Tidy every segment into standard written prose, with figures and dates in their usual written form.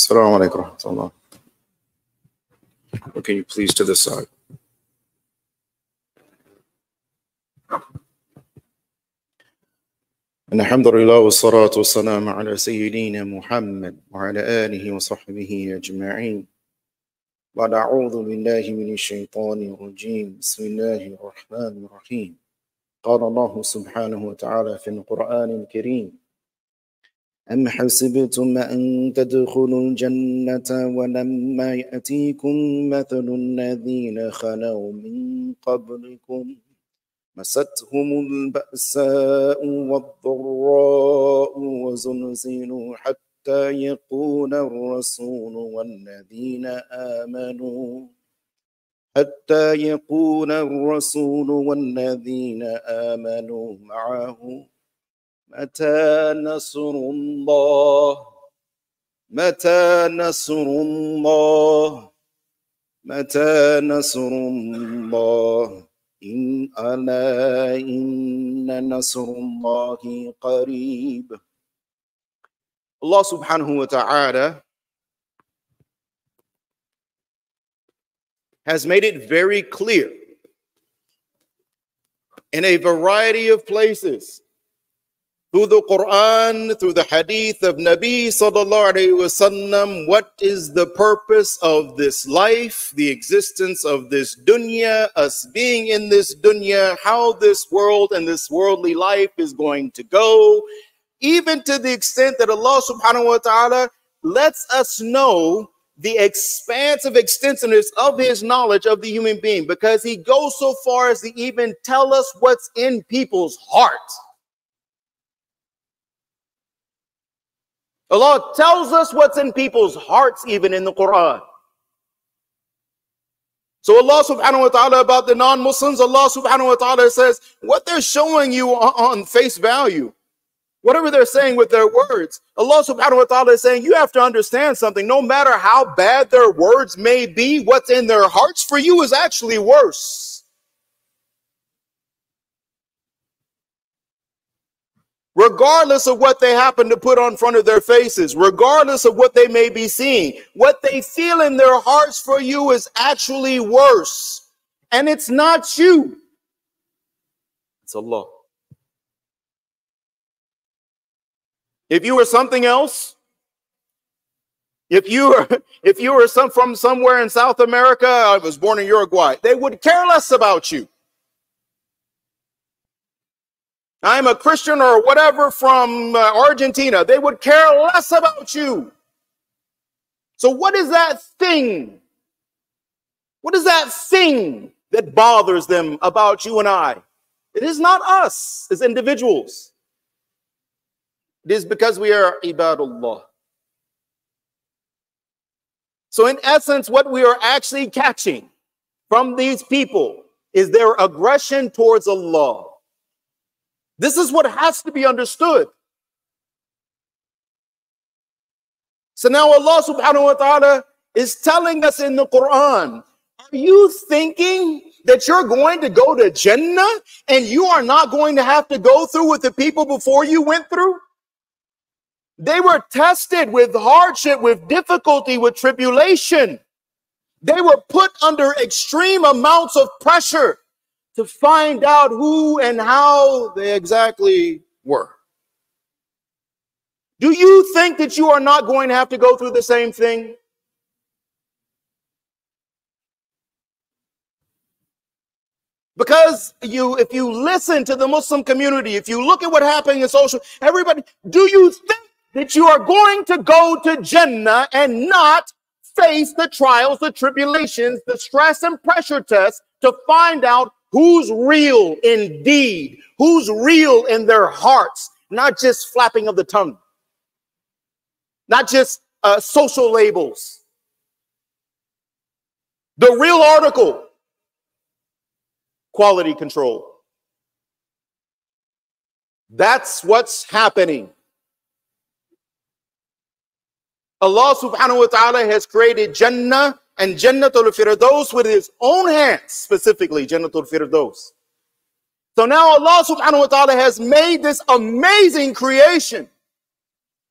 Assalamu alaikum wa rahmatullah. Can you please to the side? Alhamdulillah wa salatu wa salam ala sayyidina Muhammad wa ala alihi wa sahbihi ajma'in. Wa na'udhu billahi minash shaitanir rajim. Bismillahir rahmanir rahim. Qala Allah subhanahu wa ta'ala fi al-Qur'an al-Kareem. أم حسبتم أن تدخلوا الجنة ولما يأتيكم مثل الذين خلوا من قبلكم مستهم البأساء والضراء وزلزلوا حتى يقول الرسول والذين آمنوا معه متى نصر الله متى نصر الله متى نصر الله إن ألا إن نصر الله قريب. Allah subhanahu wa ta'ala has made it very clear in a variety of places, through the Quran, through the hadith of Nabi sallallahu alayhi wa sallam, what is the purpose of this life, the existence of this dunya, us being in this dunya, how this world and this worldly life is going to go, even to the extent that Allah subhanahu wa ta'ala lets us know the expansive extensiveness of his knowledge of the human being, because he goes so far as to even tell us what's in people's hearts. Allah tells us what's in people's hearts, even in the Quran. So Allah subhanahu wa ta'ala, about the non-Muslims, Allah subhanahu wa ta'ala says, what they're showing you on face value, whatever they're saying with their words, Allah subhanahu wa ta'ala is saying, you have to understand something. No matter how bad their words may be, what's in their hearts for you is actually worse. Regardless of what they happen to put on front of their faces, regardless of what they may be seeing, what they feel in their hearts for you is actually worse. And it's not you. It's Allah. If you were something else, if you were from somewhere in South America, I was born in Uruguay, they would care less about you. I'm a Christian or whatever from Argentina, they would care less about you. So what is that thing? What is that thing that bothers them about you and I? It is not us as individuals. It is because we are ibadullah. So in essence, what we are actually catching from these people is their aggression towards Allah. This is what has to be understood. So now Allah subhanahu wa ta'ala is telling us in the Quran, are you thinking that you're going to go to Jannah and you are not going to have to go through what the people before you went through? They were tested with hardship, with difficulty, with tribulation. They were put under extreme amounts of pressure to find out who and how they exactly were. Do you think that you are not going to have to go through the same thing? Because if you listen to the Muslim community, if you look at what happened in social, everybody, do you think that you are going to go to Jannah and not face the trials, the tribulations, the stress and pressure tests to find out who's real indeed, who's real in their hearts, not just flapping of the tongue, not just social labels. The real article, quality control. That's what's happening. Allah subhanahu wa ta'ala has created Jannah and Jannatul Firdaus with his own hands, specifically Jannatul Firdaus. So now Allah subhanahu wa ta'ala has made this amazing creation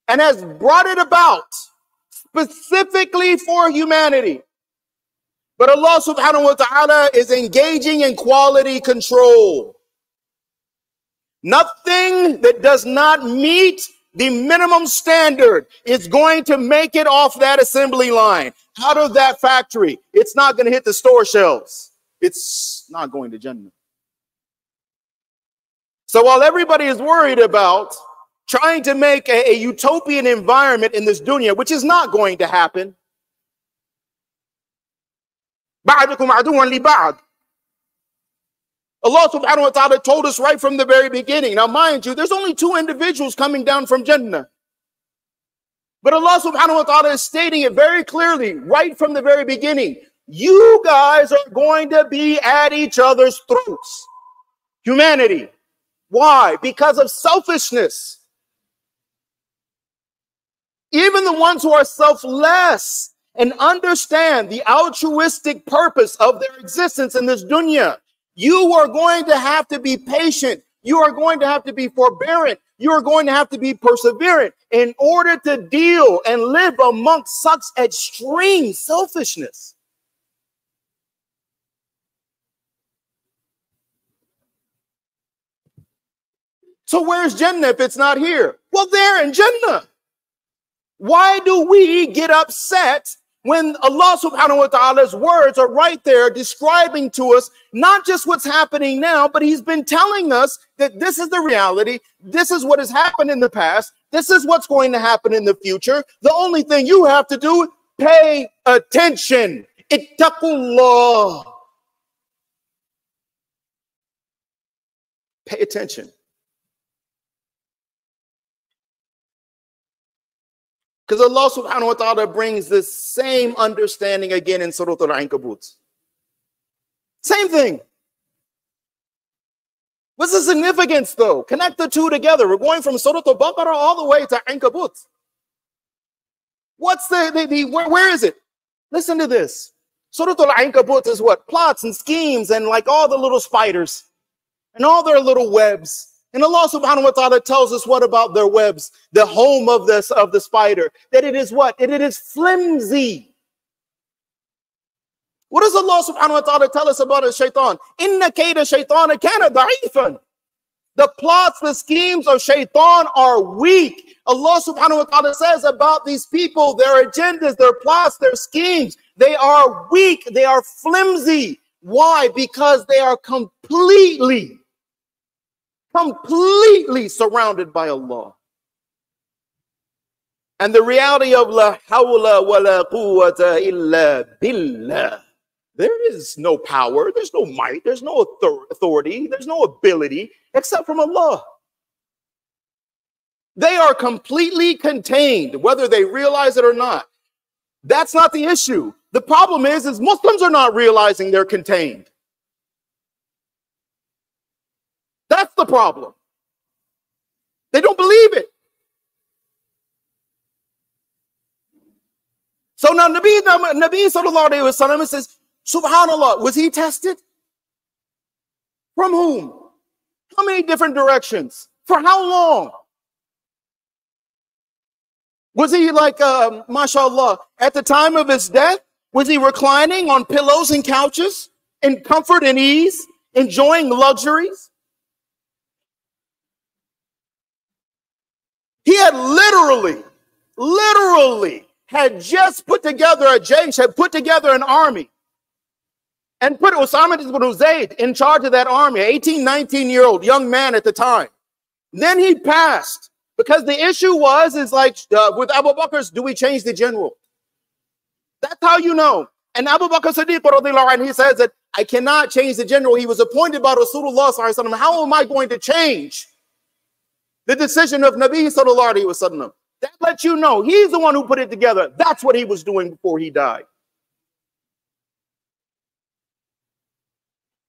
and has brought it about specifically for humanity. But Allah subhanahu wa ta'ala is engaging in quality control. Nothing that does not meet the minimum standard is going to make it off that assembly line, out of that factory. It's not going to hit the store shelves. It's not going to Jannah. So while everybody is worried about trying to make a utopian environment in this dunya, which is not going to happen, Allah subhanahu wa ta'ala told us right from the very beginning. Now, mind you, there's only two individuals coming down from Jannah. But Allah subhanahu wa ta'ala is stating it very clearly right from the very beginning. You guys are going to be at each other's throats. Humanity. Why? Because of selfishness. Even the ones who are selfless and understand the altruistic purpose of their existence in this dunya, you are going to have to be patient. You are going to have to be forbearant. You are going to have to be perseverant in order to deal and live amongst such extreme selfishness. So where's Jannah if it's not here? Well, there in Jannah. Why do we get upset when Allah subhanahu wa ta'ala's words are right there describing to us not just what's happening now, but he's been telling us that this is the reality. This is what has happened in the past. This is what's going to happen in the future. The only thing you have to do, pay attention. Ittaqullah. Pay attention. Because Allah subhanahu wa ta'ala brings this same understanding again in Surah Al-Ankabut. Same thing. What's the significance though? Connect the two together. We're going from Surah Al-Baqarah all the way to Ankabut. What's where is it? Listen to this. Surah Al-Ankabut is what? Plots and schemes and like all the little spiders and all their little webs. And Allah subhanahu wa ta'ala tells us what about their webs, the home of the spider, that it is what? It is flimsy. What does Allah subhanahu wa ta'ala tell us about a shaitan? Inna kayda shaytana kana da'ifan. The plots, the schemes of shaitan are weak. Allah subhanahu wa ta'ala says about these people, their agendas, their plots, their schemes, they are weak, they are flimsy. Why? Because they are completely surrounded by Allah. And the reality of la hawla wa la quwwata illa billah. There is no power, there's no might, there's no authority, there's no ability except from Allah. They are completely contained, whether they realize it or not. That's not the issue. The problem is Muslims are not realizing they're contained. That's the problem. They don't believe it. So now Nabi sallallahu alayhi wa sallam says, subhanallah, was he tested? From whom? How many different directions? For how long? Was he like, mashallah, at the time of his death, was he reclining on pillows and couches in comfort and ease, enjoying luxuries? He had literally had just put together a jaysh, had put together an army and put Usama ibn Zayd in charge of that army, 18, 19-year-old young man at the time. Then he passed because the issue is like with Abu Bakr's, do we change the general? That's how you know. And Abu Bakr Siddiq, he says that I cannot change the general. He was appointed by Rasulullah sallallahu alaihi wasallam. How am I going to change the decision of Nabi sallallahu alaihi wasallam? That lets you know he's the one who put it together. That's what he was doing before he died.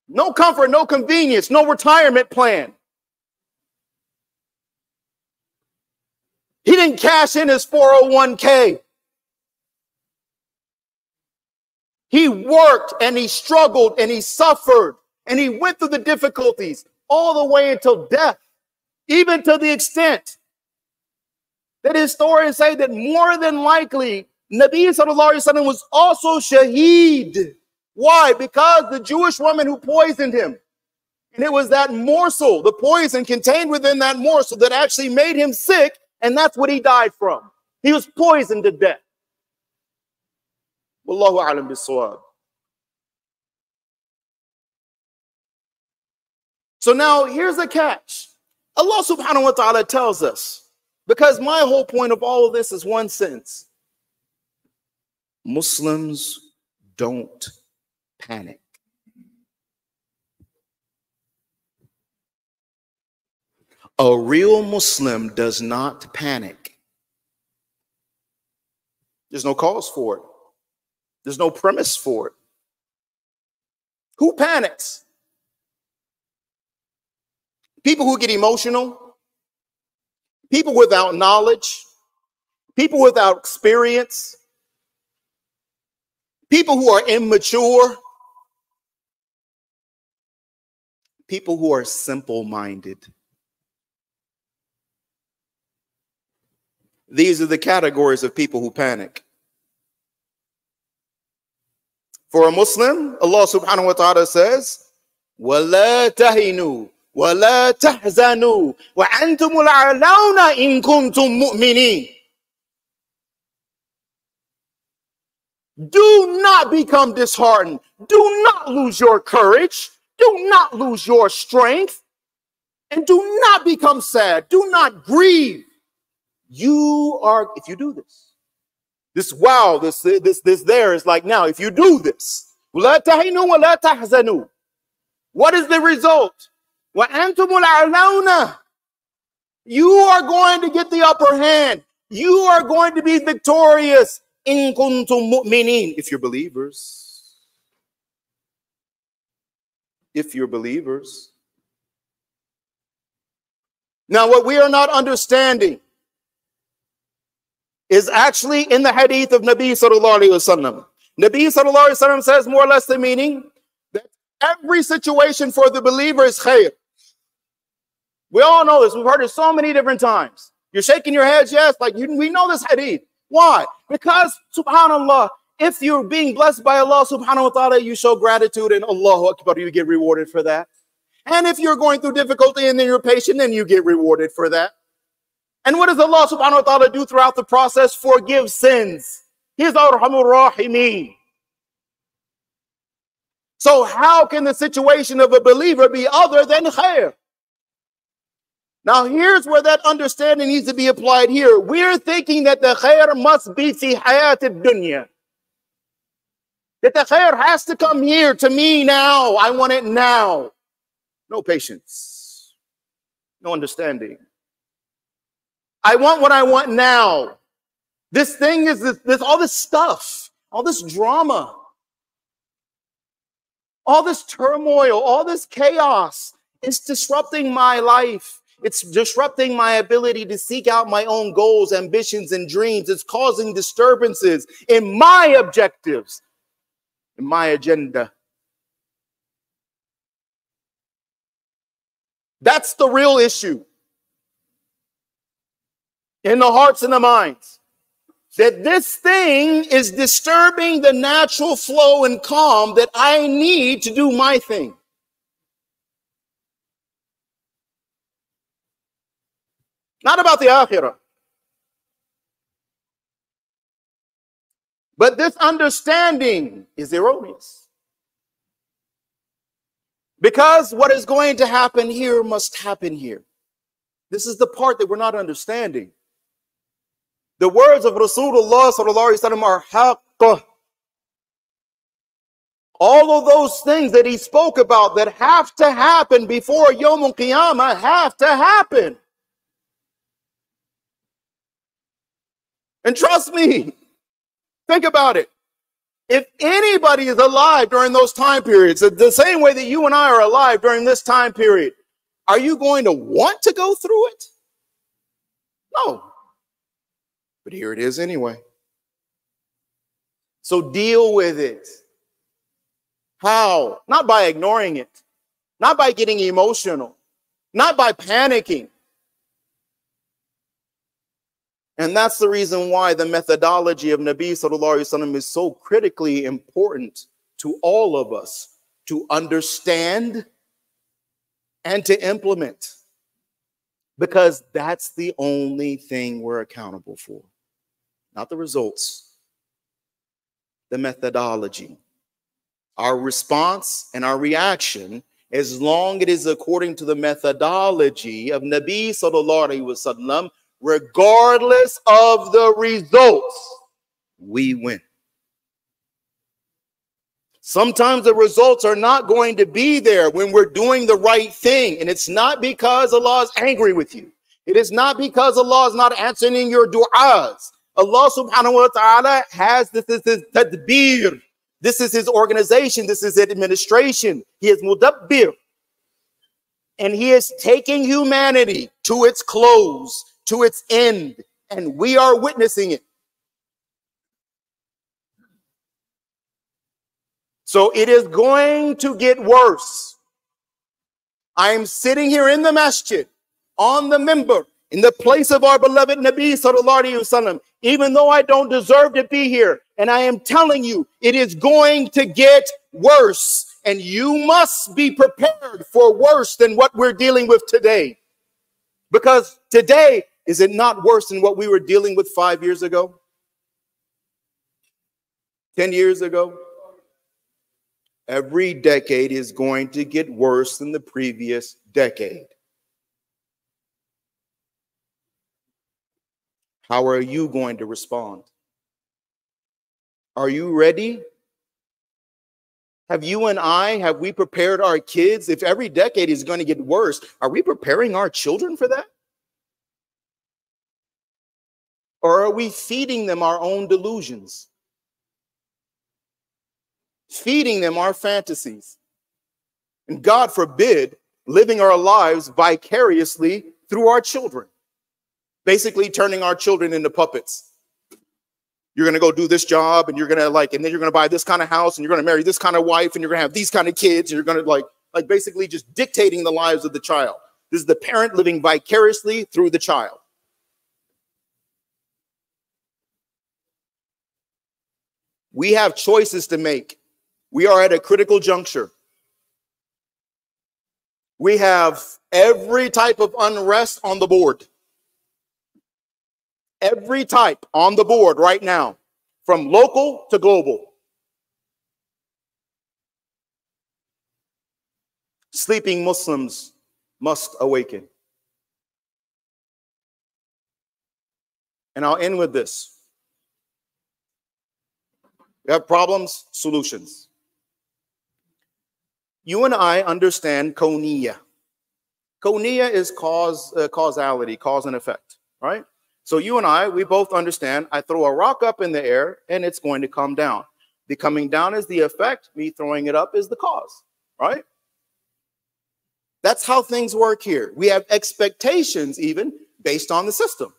No comfort, no convenience, no retirement plan. He didn't cash in his 401k. He worked and he struggled and he suffered and he went through the difficulties all the way until death. Even to the extent that historians say that more than likely Nabi sallallahu alaihi wasallam was also shaheed. Why? Because the Jewish woman who poisoned him, and it was that morsel, the poison contained within that morsel that actually made him sick, and that's what he died from. He was poisoned to death. Wallahu a'lam bis-sawab. So now here's the catch. Allah subhanahu wa ta'ala tells us, because my whole point of all of this is one sentence. Muslims don't panic. A real Muslim does not panic. There's no cause for it. There's no premise for it. Who panics? People who get emotional, people without knowledge, people without experience, people who are immature, people who are simple-minded. These are the categories of people who panic. For a Muslim, Allah subhanahu wa ta'ala says, وَلَا تَهِنُوا وَلَا تَحْزَنُوا وَأَنْتُمُ الْأَعْلَوْنَ إِن كُنتُم مُؤْمِنِينَ. Do not become disheartened. Do not lose your courage. Do not lose your strength. And do not become sad. Do not grieve. You are, if you do this, this there is like, now, if you do this, وَلَا تَهِنُوا وَلَا تَحْزَنُوا. What is the result? وَأَنْتُمُ الْأَعْلَوْنَ. You are going to get the upper hand. You are going to be victorious. إِن كُنتُم مُؤْمِنِينَ. If you're believers. If you're believers. Now, what we are not understanding is actually in the hadith of Nabi sallallahu alaihi wasallam. Nabi sallallahu alaihi wasallam says more or less the meaning that every situation for the believer is khair. We all know this. We've heard it so many different times. You're shaking your heads, yes, like we know this hadith. Why? Because, subhanAllah, if you're being blessed by Allah subhanahu wa ta'ala, you show gratitude and Allahu Akbar, you get rewarded for that. And if you're going through difficulty and then you're patient, then you get rewarded for that. And what does Allah subhanahu wa ta'ala do throughout the process? Forgive sins. He's Arhamur Rahimeen. So how can the situation of a believer be other than khair? Now here's where that understanding needs to be applied here. We're thinking that the khair must be fi hayat ad-dunya. That the khair has to come here to me now. I want it now. No patience. No understanding. I want what I want now. This thing is this all this stuff, all this drama, all this turmoil, all this chaos. It's disrupting my life. It's disrupting my ability to seek out my own goals, ambitions, and dreams. It's causing disturbances in my objectives, in my agenda. That's the real issue. In the hearts and the minds, that this thing is disturbing the natural flow and calm that I need to do my thing. Not about the akhirah. But this understanding is erroneous. Because what is going to happen here must happen here. This is the part that we're not understanding. The words of Rasulullah sallallahu alaihi wasallam are haqq. All of those things that he spoke about that have to happen before Yawm al-Qiyamah have to happen. And trust me, think about it. If anybody is alive during those time periods, the same way that you and I are alive during this time period, are you going to want to go through it? No. But here it is anyway. So deal with it. How? Not by ignoring it. Not by getting emotional. Not by panicking. And that's the reason why the methodology of Nabi Sallallahu Alaihi Wasallam is so critically important to all of us to understand and to implement, because that's the only thing we're accountable for. Not the results, the methodology. Our response and our reaction, as long as it is according to the methodology of Nabi Sallallahu Alaihi Wasallam, regardless of the results, we win. Sometimes the results are not going to be there when we're doing the right thing. And it's not because Allah is angry with you. It is not because Allah is not answering your du'as. Allah subhanahu wa ta'ala has this is his tadbir. This is his organization. This is his administration. He is mudabbir. And he is taking humanity to its close, to its end. And we are witnessing it. So it is going to get worse. I am sitting here in the masjid, on the minbar, in the place of our beloved Nabi Sallallahu Alaihi Wasallam, even though I don't deserve to be here. And I am telling you, it is going to get worse. And you must be prepared for worse than what we're dealing with today. Because today, is it not worse than what we were dealing with 5 years ago? 10 years ago? Every decade is going to get worse than the previous decade. How are you going to respond? Are you ready? Have you and I, have we prepared our kids? If every decade is going to get worse, are we preparing our children for that? Or are we feeding them our own delusions? Feeding them our fantasies? And God forbid, living our lives vicariously through our children. Basically turning our children into puppets. You're going to go do this job, and you're going to and then you're going to buy this kind of house, and you're going to marry this kind of wife, and you're going to have these kind of kids, and you're going to basically just dictating the lives of the child. This is the parent living vicariously through the child. We have choices to make. We are at a critical juncture. We have every type of unrest on the board. Every type on the board right now, from local to global. Sleeping Muslims must awaken. And I'll end with this. We have problems, solutions. You and I understand kawniyya. Kawniyya is causality, cause and effect, right? So you and I, we both understand, I throw a rock up in the air and it's going to come down. The coming down is the effect, me throwing it up is the cause, right? That's how things work here. We have expectations even based on the system.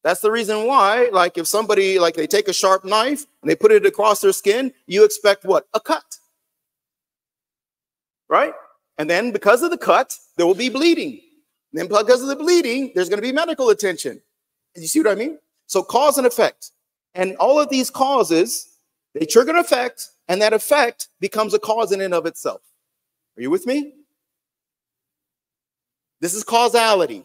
That's the reason why, if somebody, they take a sharp knife and they put it across their skin, you expect what? A cut, right? And then because of the cut, there will be bleeding. And then because of the bleeding, there's going to be medical attention. You see what I mean? So cause and effect. And all of these causes, they trigger an effect, and that effect becomes a cause in and of itself. Are you with me? This is causality.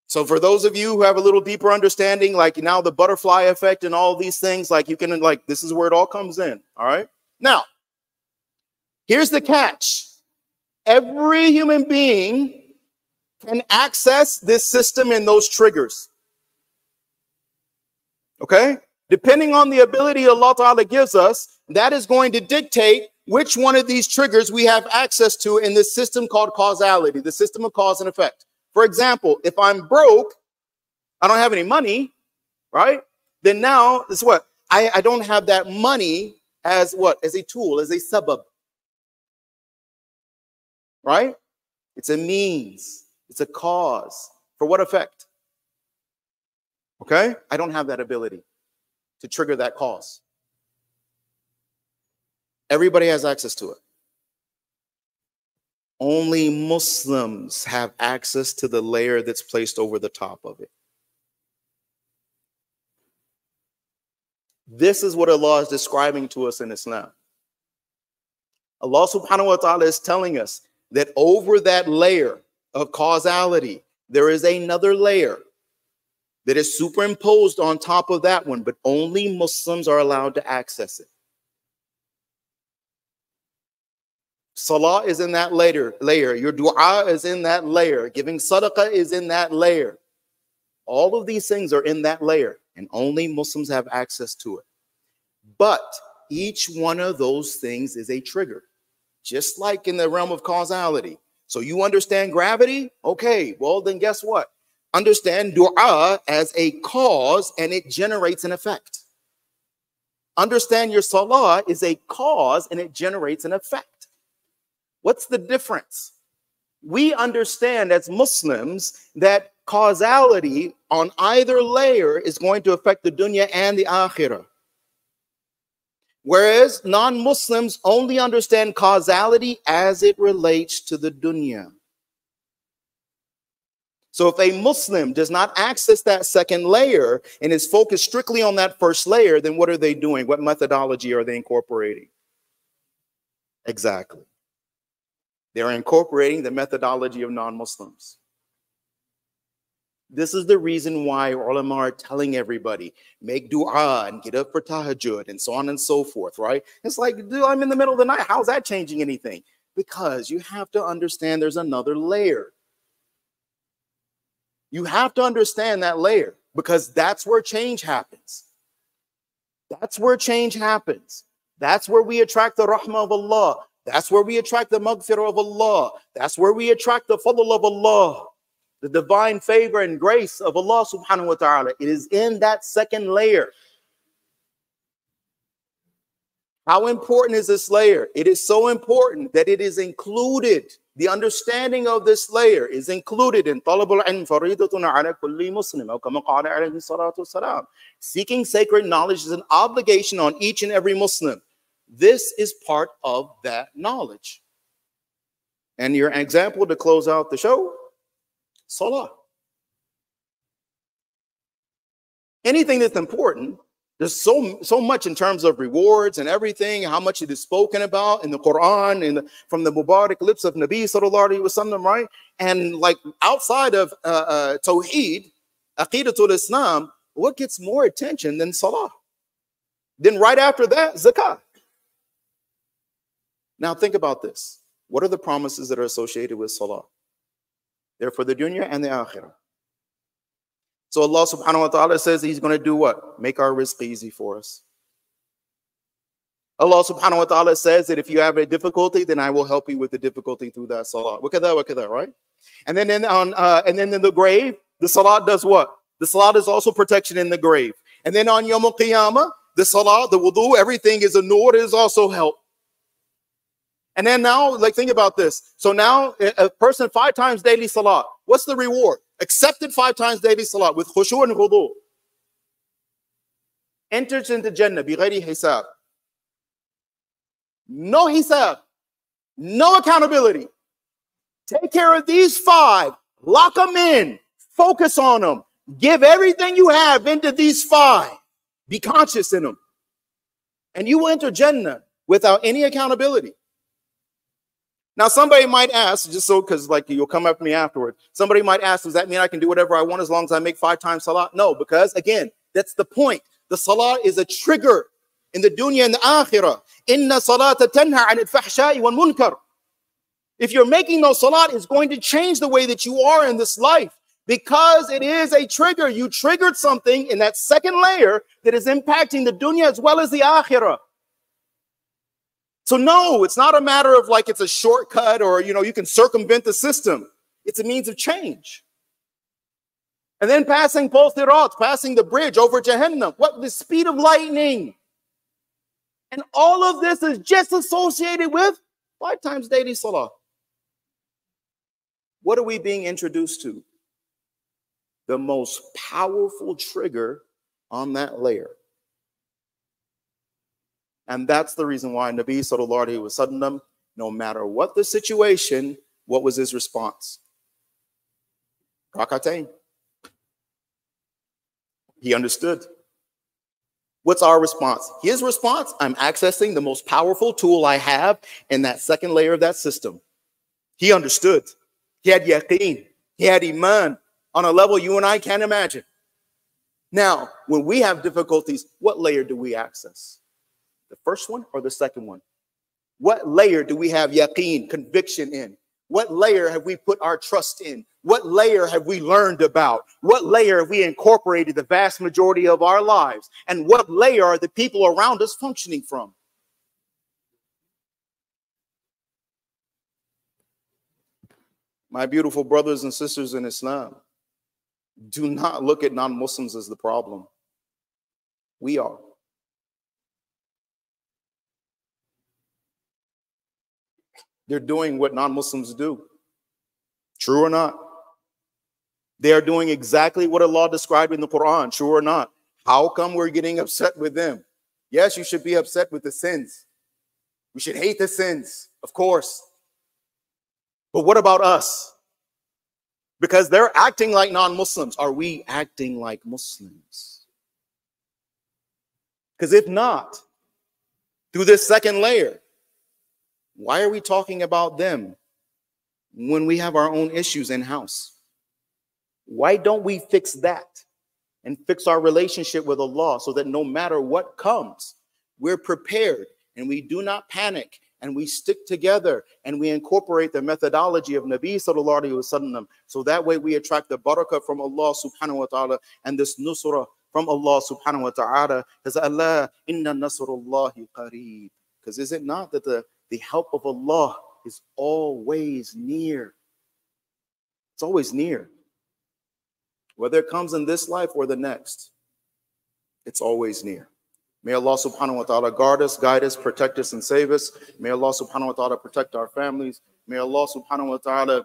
So for those of you who have a little deeper understanding, now the butterfly effect and all these things, you can, this is where it all comes in. All right. Now, here's the catch. Every human being can access this system and those triggers. Okay? Depending on the ability Allah Ta'ala gives us, that is going to dictate which one of these triggers we have access to in this system called causality, the system of cause and effect. For example, if I'm broke, I don't have any money, right? Then now, this is what? I don't have that money as what? As a tool, as a sabab. Right? It's a means. It's a cause. For what effect? Okay? I don't have that ability to trigger that cause. Everybody has access to it. Only Muslims have access to the layer that's placed over the top of it. This is what Allah is describing to us in Islam. Allah subhanahu wa ta'ala is telling us that over that layer of causality, there is another layer that is superimposed on top of that one, but only Muslims are allowed to access it. Salah is in that layer. Your dua is in that layer. Giving sadaqah is in that layer. All of these things are in that layer, and only Muslims have access to it. But each one of those things is a trigger, just like in the realm of causality. So you understand gravity? Okay, well then guess what? Understand dua as a cause, and it generates an effect. Understand your salah is a cause, and it generates an effect. What's the difference? We understand as Muslims that causality on either layer is going to affect the dunya and the akhirah. Whereas non-Muslims only understand causality as it relates to the dunya. So if a Muslim does not access that second layer and is focused strictly on that first layer, then what are they doing? What methodology are they incorporating? Exactly. They're incorporating the methodology of non-Muslims. This is the reason why ulama are telling everybody, make dua and get up for tahajjud and so on and so forth, right? It's like, dude, I'm in the middle of the night. How's that changing anything? Because you have to understand there's another layer. You have to understand that layer, because that's where change happens. That's where change happens. That's where we attract the rahmah of Allah. That's where we attract the maghfirah of Allah. That's where we attract the fadl of Allah, the divine favor and grace of Allah subhanahu wa ta'ala. It is in that second layer. How important is this layer? It is so important that it is included. The understanding of this layer is included in talabul ilm faridatun ala kulli muslim, aw kama qala alayhi salatu wassalam. Seeking sacred knowledge is an obligation on each and every Muslim. This is part of that knowledge. And your example to close out the show, salah. Anything that's important, there's so much in terms of rewards and everything, how much it is spoken about in the Quran and from the Mubarak lips of Nabi sallallahu alaihi wasallam, right? And like outside of Tawheed, Aqidatul Islam, what gets more attention than salah? Then right after that, zakah. Now think about this. What are the promises that are associated with salah? They're for the dunya and the akhirah. So Allah subhanahu wa ta'ala says he's going to do what? Make our rizq easy for us. Allah subhanahu wa ta'ala says that if you have a difficulty, then I will help you with the difficulty through that salah. Wakada, right? And then in the grave, the salah does what? The salah is also protection in the grave. And then on Yawm al-Qiyamah, the salah, the wudu, everything is a nur, is also help. And then now, like, think about this. So now a person 5 times daily salah, what's the reward? Accepted 5 times daily salah with khushu and wudu. Enters into Jannah bi ghayri hisab. No hisab. No accountability. Take care of these 5. Lock them in. Focus on them. Give everything you have into these 5. Be conscious in them. And you will enter Jannah without any accountability. Now, somebody might ask, just so, because like you'll come after me afterward, somebody might ask, does that mean I can do whatever I want as long as I make 5 times salah? No, because again, that's the point. The salah is a trigger in the dunya and the akhirah. Inna salata tanha anil fahsha'i wal munkar. If you're making no salat, it's going to change the way that you are in this life, because it is a trigger. You triggered something in that second layer that is impacting the dunya as well as the akhirah. So no, it's not a matter of like it's a shortcut or, you know, you can circumvent the system. It's a means of change. And then passing Sirat, passing the bridge over Jahannam. What? The speed of lightning. And all of this is just associated with 5 times daily salah. What are we being introduced to? The most powerful trigger on that layer. And that's the reason why Nabi sallallahu alaihi wasallam, no matter what the situation, what was his response? Rakatain. He understood. What's our response? His response, I'm accessing the most powerful tool I have in that second layer of that system. He understood. He had yaqeen. He had iman on a level you and I can't imagine. Now, when we have difficulties, what layer do we access? The first one or the second one? What layer do we have yaqeen, conviction in? What layer have we put our trust in? What layer have we learned about? What layer have we incorporated the vast majority of our lives? And what layer are the people around us functioning from? My beautiful brothers and sisters in Islam, do not look at non-Muslims as the problem. We are. They're doing what non-Muslims do. True or not? They are doing exactly what Allah described in the Quran. True or not? How come we're getting upset with them? Yes, you should be upset with the sins. We should hate the sins, of course. But what about us? Because they're acting like non-Muslims. Are we acting like Muslims? Because if not, through this second layer, why are we talking about them when we have our own issues in-house? Why don't we fix that and fix our relationship with Allah so that no matter what comes, we're prepared and we do not panic and we stick together and we incorporate the methodology of Nabi sallallahu alaihi wasallam, so that way we attract the barakah from Allah subhanahu wa ta'ala and this nusrah from Allah subhanahu wa ta'ala. Because Allah, inna nasrullahi qareeb. Because is it not that the help of Allah is always near? It's always near. Whether it comes in this life or the next, it's always near. May Allah subhanahu wa ta'ala guard us, guide us, protect us, and save us. May Allah subhanahu wa ta'ala protect our families. May Allah subhanahu wa ta'ala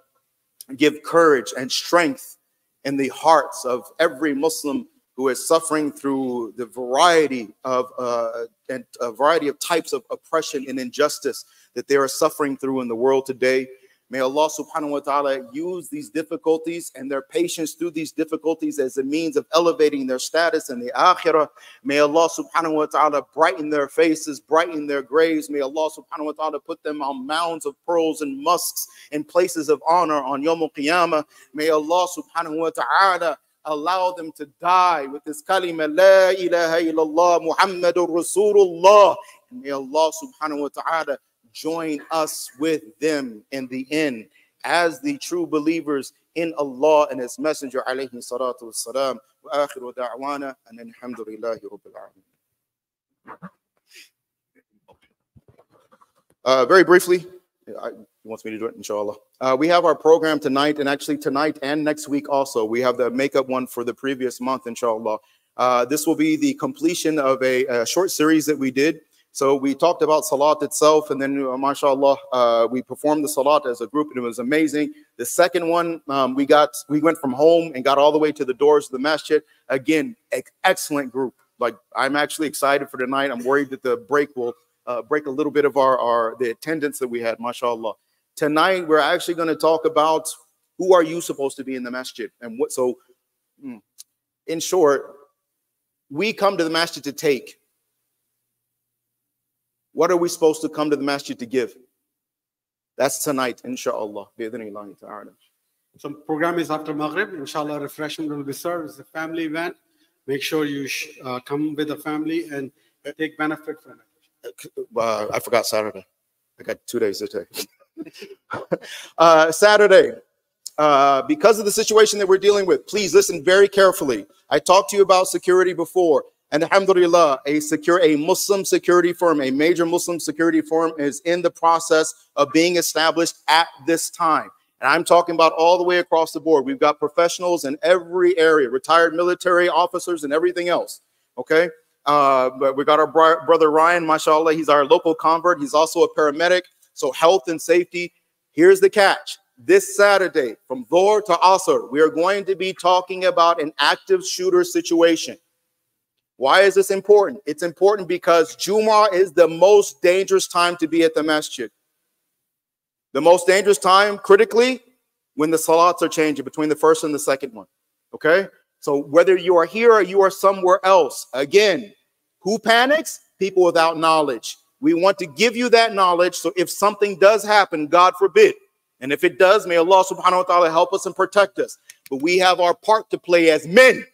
give courage and strength in the hearts of every Muslim who is suffering through the variety of types of oppression and injustice that they are suffering through in the world today. May Allah subhanahu wa ta'ala use these difficulties and their patience through these difficulties as a means of elevating their status in the akhirah. May Allah subhanahu wa ta'ala brighten their faces, brighten their graves. May Allah subhanahu wa ta'ala put them on mounds of pearls and musks in places of honor on Yawm al-Qiyamah. May Allah subhanahu wa ta'ala allow them to die with this kalima, La ilaha illallah Muhammadur Rasulullah. And may Allah subhanahu wa ta'ala join us with them in the end as the true believers in Allah and His Messenger alayhi salatu wassalam. Wa akhiru da'wana and alhamdulillahi rabbil alamin. Very briefly, he wants me to do it, inshallah. We have our program tonight, and actually tonight and next week also. We have the makeup one for the previous month, inshallah. This will be the completion of a short series that we did. So we talked about salat itself, and then, mashallah, we performed the salat as a group, and it was amazing. The second one, we went from home and got all the way to the doors of the masjid. Again, excellent group. Like, I'm actually excited for tonight. I'm worried that the break will break a little bit of the attendance that we had, mashallah. Tonight, we're actually going to talk about who are you supposed to be in the masjid, and what. So, in short, we come to the masjid to take. What are we supposed to come to the masjid to give? That's tonight, inshallah. So program is after Maghrib. Inshallah, refreshment will be served. It's a family event. Make sure you come with the family and take benefit from it. I forgot Saturday. I got 2 days to take. Saturday, because of the situation that we're dealing with, please listen very carefully. I talked to you about security before. And alhamdulillah, a Muslim security firm, a major Muslim security firm is in the process of being established at this time. And I'm talking about all the way across the board. We've got professionals in every area, retired military officers and everything else. Okay. But we got our brother Ryan, mashallah. He's our local convert. He's also a paramedic. So health and safety. Here's the catch. This Saturday from Dhuhr to Asr, we are going to be talking about an active shooter situation. Why is this important? It's important because Jummah is the most dangerous time to be at the masjid. The most dangerous time, critically, when the salats are changing between the first and the second one. Okay? So whether you are here or you are somewhere else, again, Who panics? People without knowledge. We want to give you that knowledge, so if something does happen, God forbid, and if it does, may Allah subhanahu wa ta'ala help us and protect us. But we have our part to play as men.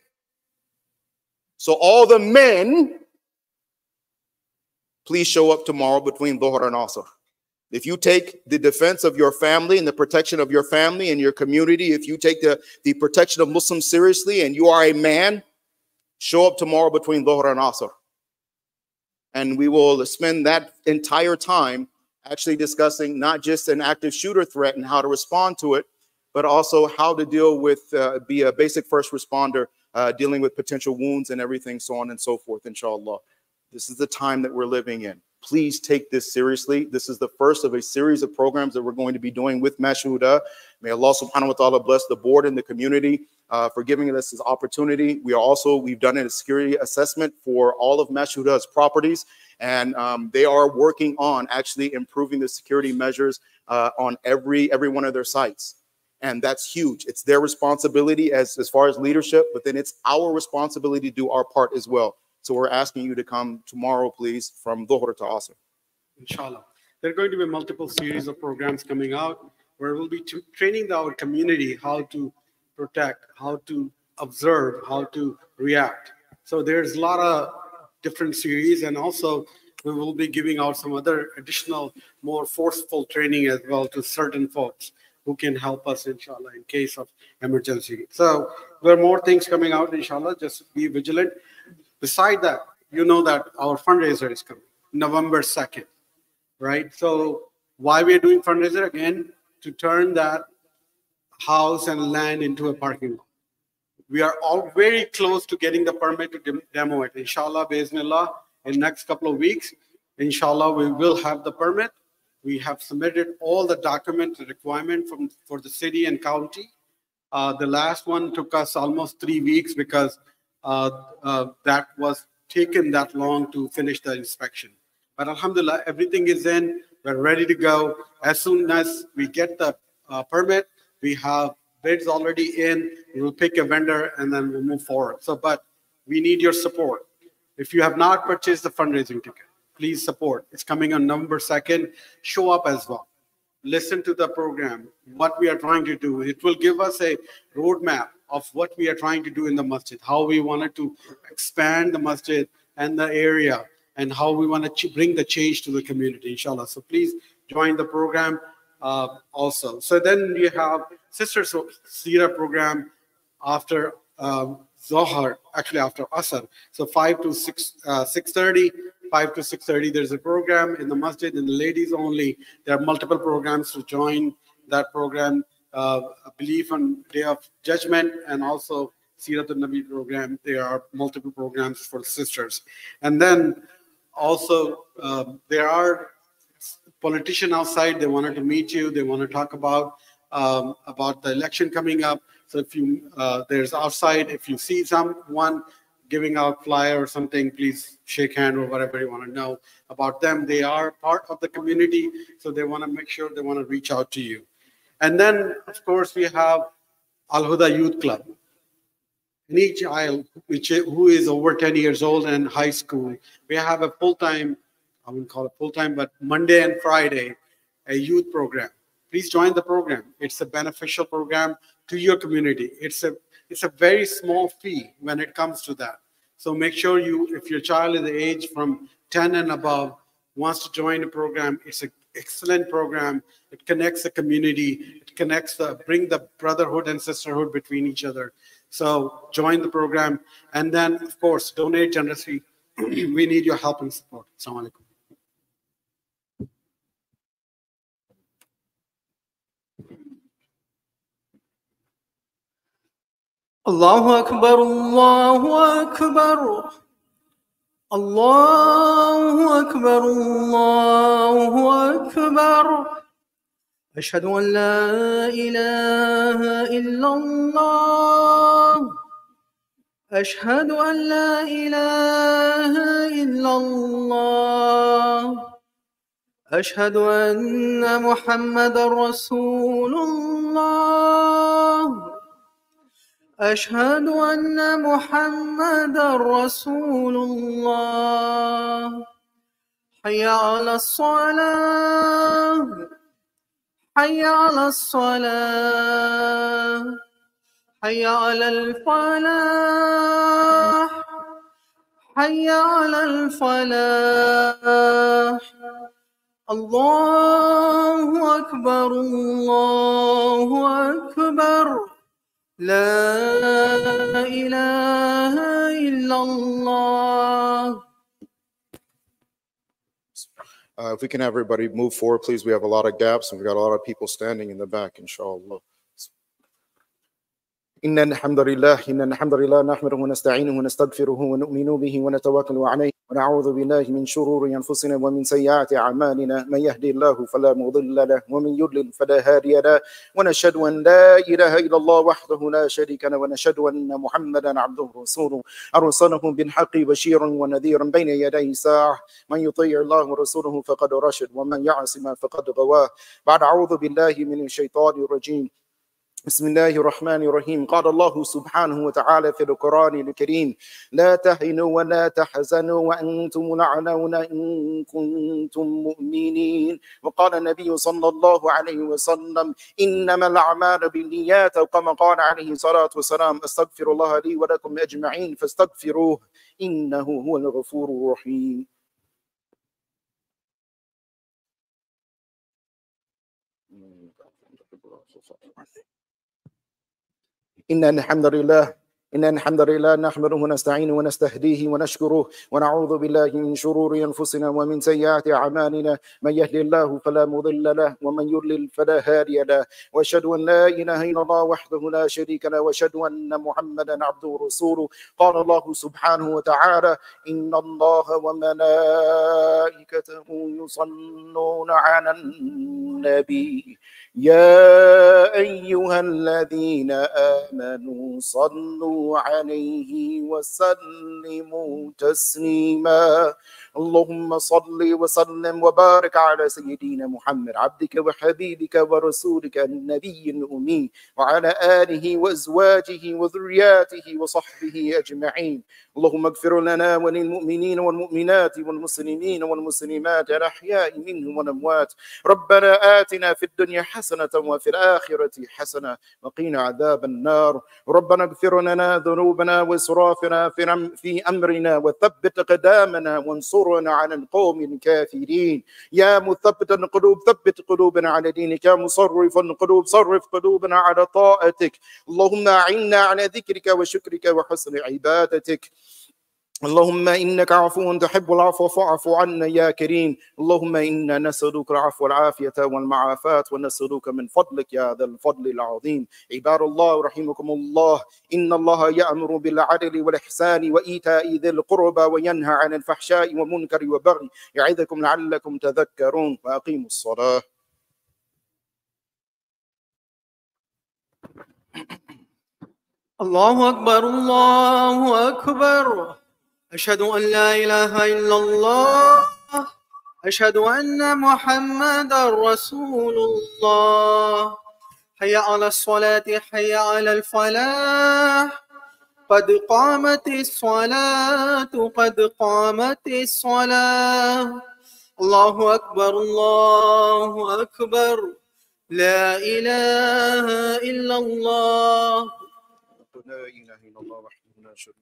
So all the men, please show up tomorrow between Dhuhr and Asr. If you take the defense of your family and the protection of your family and your community, if you take the protection of Muslims seriously and you are a man, show up tomorrow between Dhuhr and Asr. And we will spend that entire time actually discussing not just an active shooter threat and how to respond to it, but also how to deal with, be a basic first responder, dealing with potential wounds and everything, so on and so forth, inshallah. This is the time that we're living in. Please take this seriously. This is the first of a series of programs that we're going to be doing with Mashuda. May Allah subhanahu wa ta'ala bless the board and the community for giving us this opportunity. We've done a security assessment for all of Mashuda's properties, and they are working on actually improving the security measures on every one of their sites. And that's huge. It's their responsibility as far as leadership, but then it's our responsibility to do our part as well. So we're asking you to come tomorrow, please, from Dhuhr to Asr. Inshallah. There are going to be multiple series of programs coming out where we'll be training our community how to protect, how to observe, how to react. So there's a lot of different series, and also we will be giving out some other additional, more forceful training as well to certain folks who can help us, inshallah, in case of emergency. So there are more things coming out, inshallah. Just be vigilant. Beside that, you know that our fundraiser is coming, November 2nd, right? So why we are doing fundraiser? Again, to turn that house and land into a parking lot. We are all very close to getting the permit to demo it. Inshallah, Bismillah, in next couple of weeks, inshallah, we will have the permit. We have submitted all the documents, the requirement for the city and county. The last one took us almost 3 weeks because that was taken that long to finish the inspection. But alhamdulillah, everything is in. We're ready to go. As soon as we get the permit, we have bids already in. We will pick a vendor and then we'll move forward. So, but we need your support. If you have not purchased the fundraising ticket, please support. It's coming on November 2nd. Show up as well. Listen to the program, what we are trying to do. It will give us a roadmap of what we are trying to do in the masjid, how we wanted to expand the masjid and the area, and how we want to bring the change to the community, inshallah. So please join the program also. So then we have Sister Seerah program after Zohar, actually after Asr. So 5 to 6:30. 5 to 6:30, there's a program in the masjid, in the ladies only. There are multiple programs to join that program. Belief on Day of Judgment and also Seerat al-Nabi program. There are multiple programs for sisters. And then also there are politicians outside. They wanted to meet you. They want to talk about the election coming up. So if you there's outside, if you see someone giving out flyer or something, please shake hand or whatever you want to know about them. They are part of the community, so they want to make sure they want to reach out to you. And then, of course, we have Al-Huda Youth Club. Any child who is over 10 years old and high school, we have a full-time, I wouldn't call it full-time, but Monday and Friday, a youth program. Please join the program. It's a beneficial program to your community. It's a very small fee when it comes to that. So make sure if your child is the age from 10 and above, wants to join a program, it's an excellent program. It connects the community. It connects bring the brotherhood and sisterhood between each other. So join the program. And then, of course, donate generously. We need your help and support. Assalamu alaikum. Allahu Akbar, Allahu Akbar, Allahu Akbar, Allahu Akbar. Ashhadu an la ilaha illallah. Ashhadu an la ilaha illallah. Ashhadu anna Muhammadan Rasulullah. أشهد أن محمدا رسول الله حي على الصلاة حي على الصلاة حي على الفلاح حي على الفلاح الله أكبر الله أكبر لا إله إلا الله. If we can have everybody move forward, please. We have a lot of gaps and we've got a lot of people standing in the back, inshallah. إن الحمد لله نحمده ونستعينه ونستغفره ونؤمن به ونتوكل عليه ونعوذ بالله من شرور أنفسنا ومن سيئات أعمالنا من يهدي الله فلا مضل له ومن يضلل فلا هادي له ونشهد أن لا إله إلا الله وحده لا شريك له ونشهد أن محمدا عبده ورسوله أرسله بالحق بشيرا ونذيرا بين يدي الساعة من يطيع الله ورسوله فقد رشد ومن يعص ما فقد غواه. بعد أعوذ بالله من الشيطان الرجيم. بسم الله الرحمن الرحيم. قال الله سبحانه وتعالى في القرآن الكريم: لا تهنوا ولا تحزنوا وأنتم الأعلون إن كنتم مؤمنين. وقال النبي صلى الله عليه وسلم: إنما الأعمال بالنيات، أو كما قال عليه الصلاة والسلام: أستغفر الله لي ولكم أجمعين فاستغفروه إنه هو الغفور الرحيم. إن الحمد لله نحمده ونستعينه ونستهديه ونشكره ونعوذ بالله من شرور أنفسنا ومن سيئات أعمالنا من يهدي الله فلا مضل له ومن يضلل فلا هادي له وأشهد أن لا إله إلا الله وحده لا شريك له وأشهد أن محمدا عبده ورسوله. قال الله سبحانه وتعالى: إن الله وملائكته يصلون على النبي يا أيها الذين آمنوا صلوا عليه وسلموا تسليما. اللهم صل وسلم وبارك على سيدنا محمد عبدك وحبيبك ورسولك النبي الأمي وعلى آله وأزواجه وذرياته وصحبه أجمعين. اللهم اغفر لنا وللمؤمنين والمؤمنات والمسلمين والمسلمات الأحياء منهم والأموات. ربنا آتنا في الدنيا حسنة وفي الآخرة حسنة وقنا عذاب النار. ربنا اغفر لنا ذنوبنا وإسرافنا في أمرنا وثبت قدامنا وانصرنا على القوم الكافرين. يا مثبت القلوب ثبت قلوبنا على دينك. يا مصرف القلوب صرف قلوبنا على طاعتك. اللهم أعنا على ذكرك وشكرك وحسن عبادتك. اللهم إنك عفو تحب العفو فاعف عنا يا كريم. اللهم إنا نسألك العفو والعافية والمعافاة ونسألك من فضلك يا ذا الفضل العظيم. عباد الله رحمكم الله، إن الله يأمر بالعدل والإحسان وإيتاء ذي القربى وينهى عن الفحشاء والمنكر والبغي يعظكم لعلكم تذكرون. وأقيموا الصلاة. الله أكبر الله أكبر. أشهد أن لا إله إلا الله. أشهد أن محمدا رسول الله. حي على الصلاة حي على الفلاح. قد قامت الصلاة قد قامت الصلاة. الله أكبر الله أكبر. لا إله إلا الله. لا إله إلا الله وحده لا شريك له.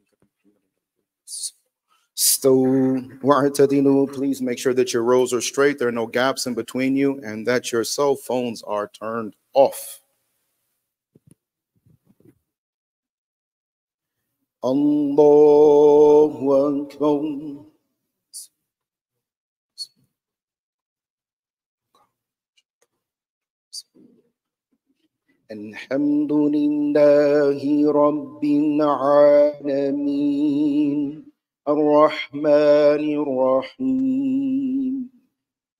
Please make sure that your rows are straight, there are no gaps in between you, and that your cell phones are turned off. Allahu Akbar. Alhamdulillahi Rabbil Alameen. الرحمن الرحيم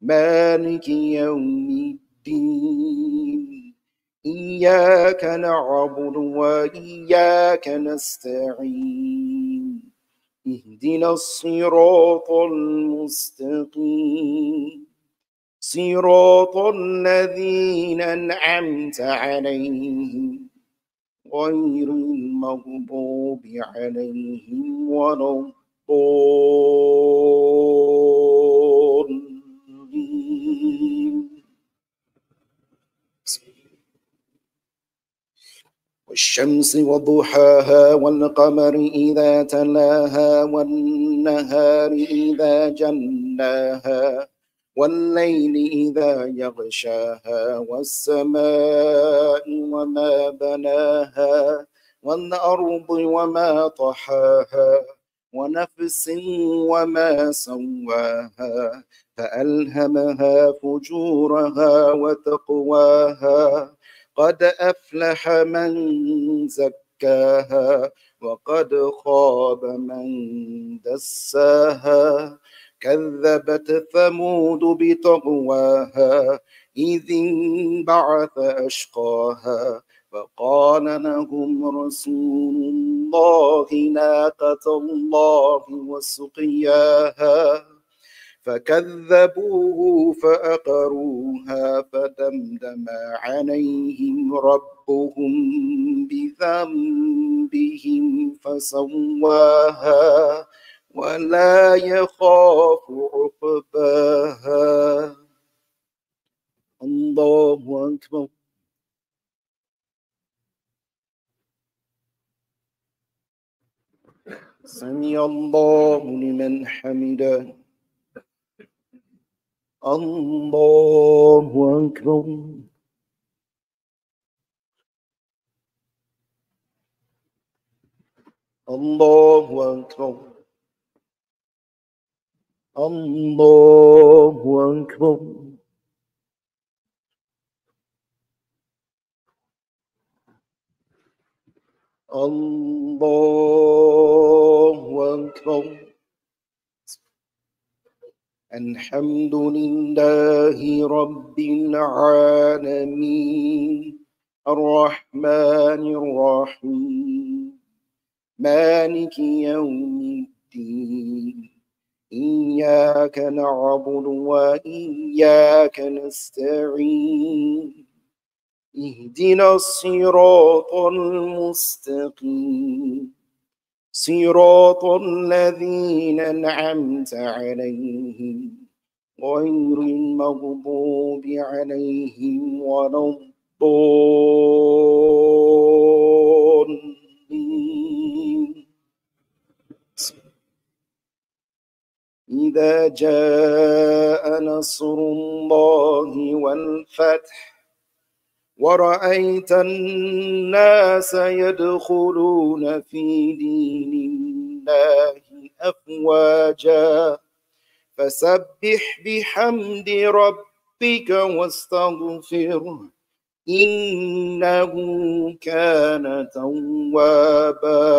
مالك يوم الدين إياك نعبد وإياك نستعين اهدنا الصراط المستقيم صراط الذين أنعمت عليهم غير المغضوب عليهم ولا الضالين. والشمس وضحاها والقمر إذا تلاها والنهار إذا جلاها والليل إذا يغشاها والسماء وما بناها والأرض وما طحاها ونفس وما سواها فألهمها فجورها وتقواها قد أفلح من زكاها وقد خاب من دساها كذبت ثمود بطغواها إذ انبعث أشقاها فقال لهم رسول الله ناقة الله وسقياها فكذبوه فأقروها فدمدم عليهم ربهم بذنبهم فسواها ولا يخاف عقباها. الله أكبر. سمع الله لمن حمده. الله أكبر. الله أكبر. الله أكبر. الله أكبر. الحمد لله رب العالمين الرحمن الرحيم مالك يوم الدين إياك نعبد وإياك نستعين اهدنا الصراط المستقيم صراط الذين أنعمت عليهم غير المغضوب عليهم ولا الضالين. إذا جاء نصر الله والفتح ورأيت الناس يدخلون في دين الله أفواجا فسبح بحمد ربك واستغفره إنه كان توابا.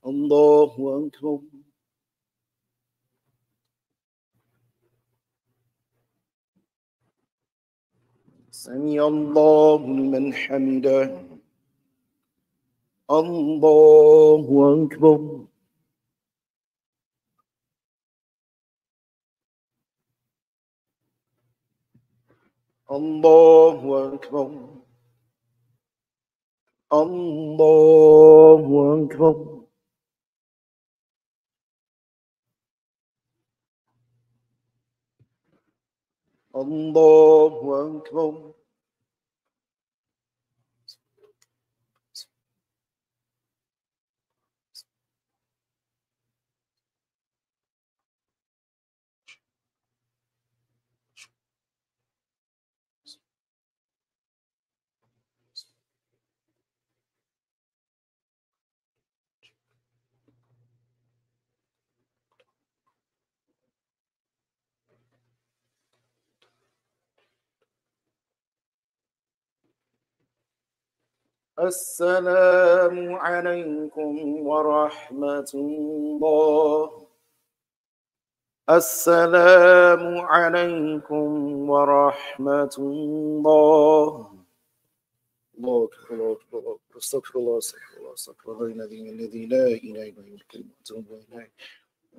الله أكبر. سمع الله لمن حمده. الله أكبر. الله أكبر. الله أكبر. الله أكبر. السلام عليكم ورحمة الله. السلام عليكم ورحمة الله. الله أكبر. الله أكبر. استغفر الله استغفر الله استغفر الله الذي لا إله إلا هو الحي وأتوب إليه.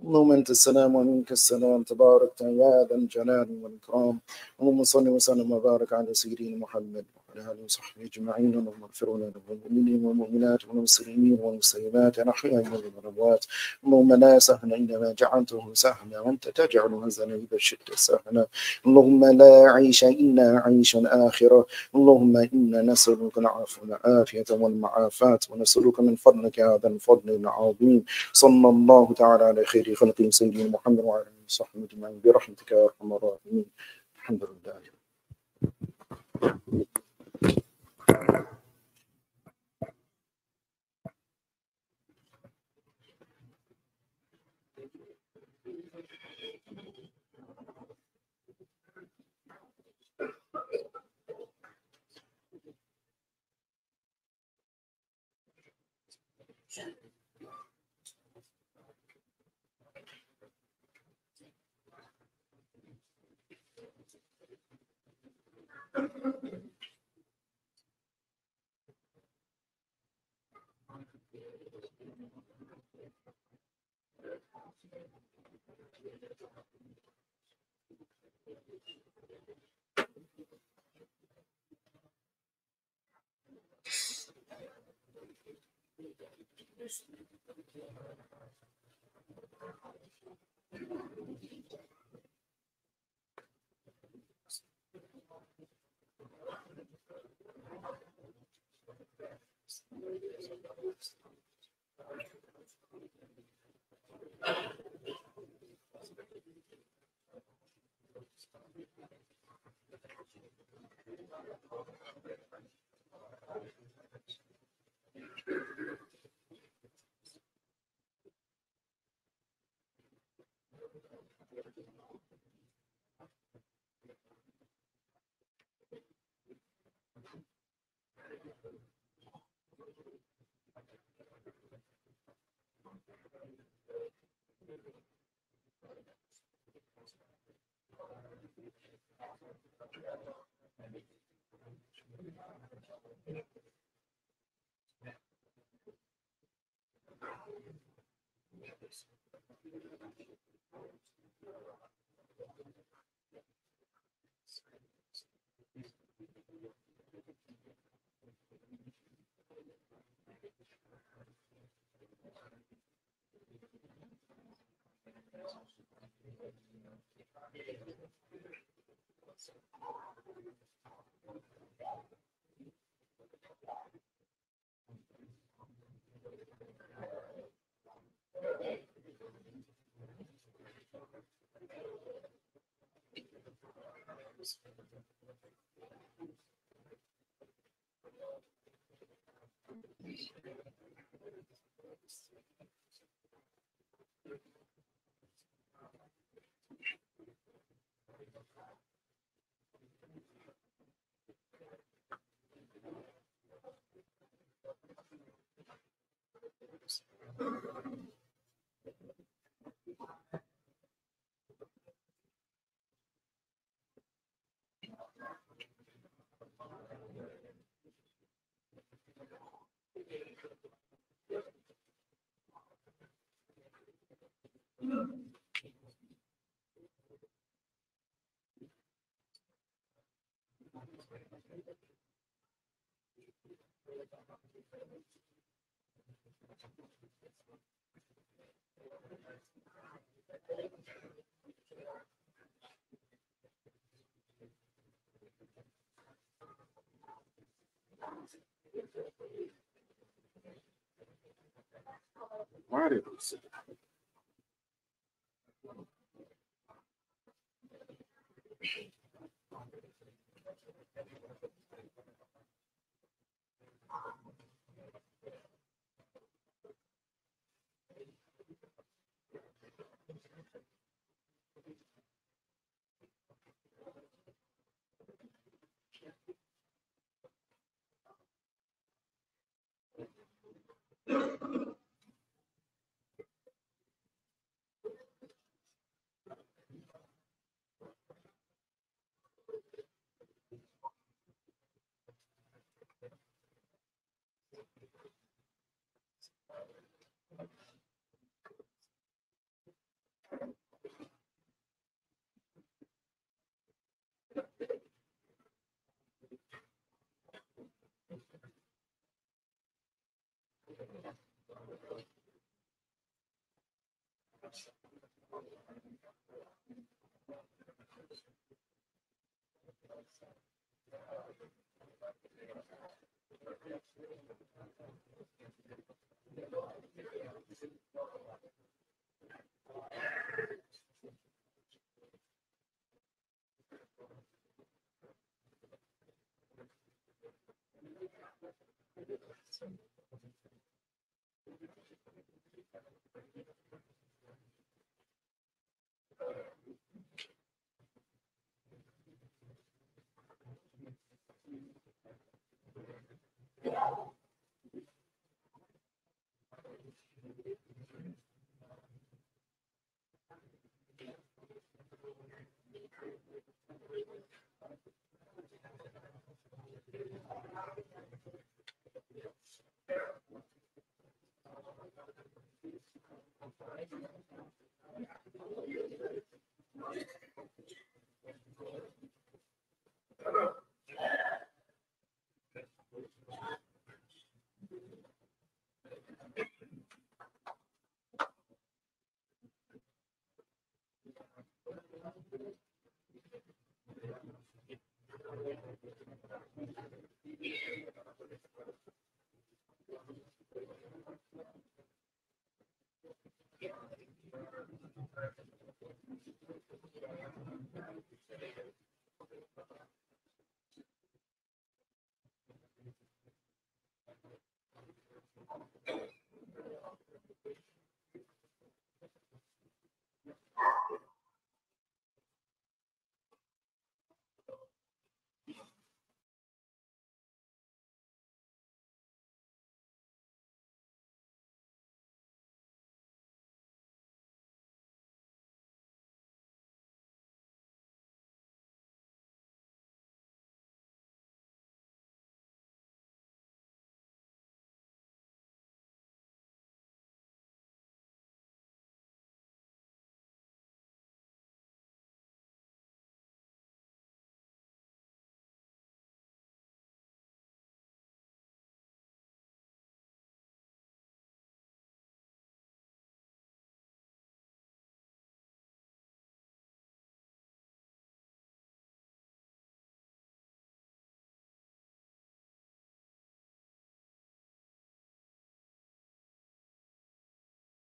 اللهم أنت السلام ومنك السلام تبارك يا ذا الجلال والإكرام. اللهم صل وسلم وبارك على سيدنا محمد وعلى آله وصحبه أجمعين. اللهم اغفر لنا والمؤمنين والمؤمنات والمسلمين والمسلمات الأحياء منهم والأموات. اللهم لا سهل إلا ما جعلته سهلا وأنت تجعل الحزن إذا شئت سهلا. اللهم لا عيش إلا عيش الآخرة. اللهم إنا نسألك العفو والعافية والمعافاة ونسألك من فضلك هذا الفضل العظيم. صلى الله تعالى على خير خلقه سيدنا محمد وعلى آله وصحبه أجمعين برحمتك يا أرحم الراحمين. الحمد لله.